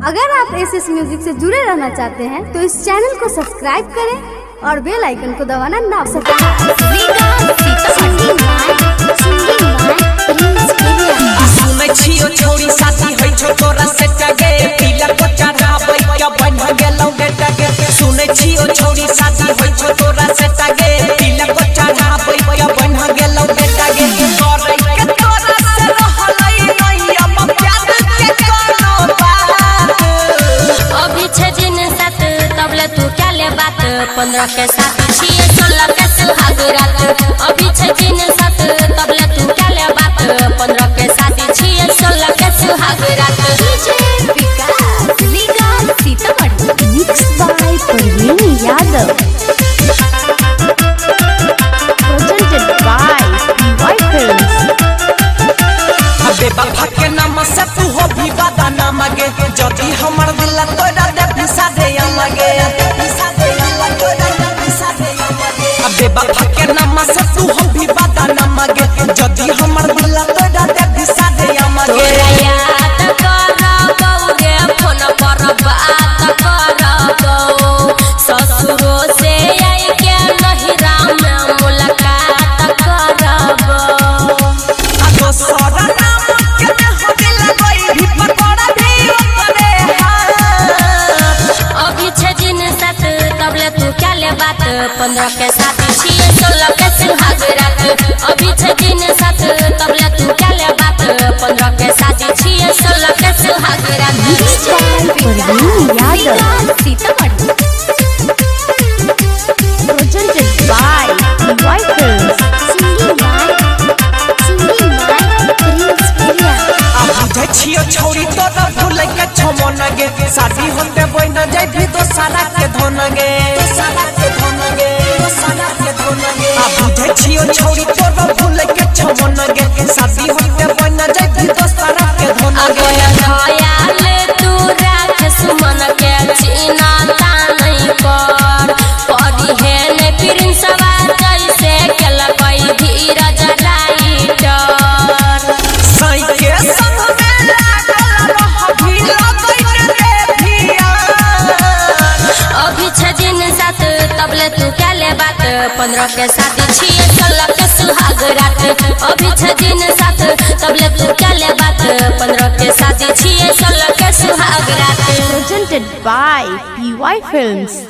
अगर आप SS music से जुड़े रहना चाहते हैं तो इस चैनल को सब्सक्राइब करें और बेल आइकन को दबाना ना तू क्या ले बात 15 के साथ छिए 16 के सुहाग रात अभी 6 दिन साथ तबले तू क्या ले बात 15 के साथ छिए 16 के सुहाग रात mix by Parveen Yadav presented by PY films. अबे बाबा के नाम से तू हो भी बादा ना मांगे जदी हमर दिल तोरा दे पिसा दे लगे अबे बाबा के नाम से तू हो भी बादा ना मांगे जदी हमर दिल तोरा दे पिसा दे लगे याद करबो रे फोन पर बात करबो ससुरो से आई के नहिरा में मुलाकात करबो आगो सारा नाम के हो दिल गई भी पर बड़ा भी करे अभी 6 दिन साथ तबले तू क्या ले बात 15 के साथ छिए 16 के सुहाग रात अभी 6 दिन साथ तबले तू क्या ले बात 15 के साथ छिए 16 के सुहाग रात Parveen Yadav presented by PY films. छियो छोरी तोरा भूल के छमन गे शादी होते बन जाय भी तो सारा के धन गे आ बुझे छियो छोरी तोरा भूल के छमन गे शादी होते बन जाय भी तो सारा के धन गे दयाल तू राख सुमन के चिना ता नहीं कर पड़ी है ने प्रिंस सवार जैसे केला कोई धीरज राइटर सही के संग में लागल रह भी लगई रे भिया अभी 6 दिन साथ तबले तू क्या ले बात 15 के साथ छिए 16 के सुहाग रात अभी 6 दिन साथ तबले तू क्या ले बात 15 के साथ छिए 16 के सुहाग रात Presented by PY Films।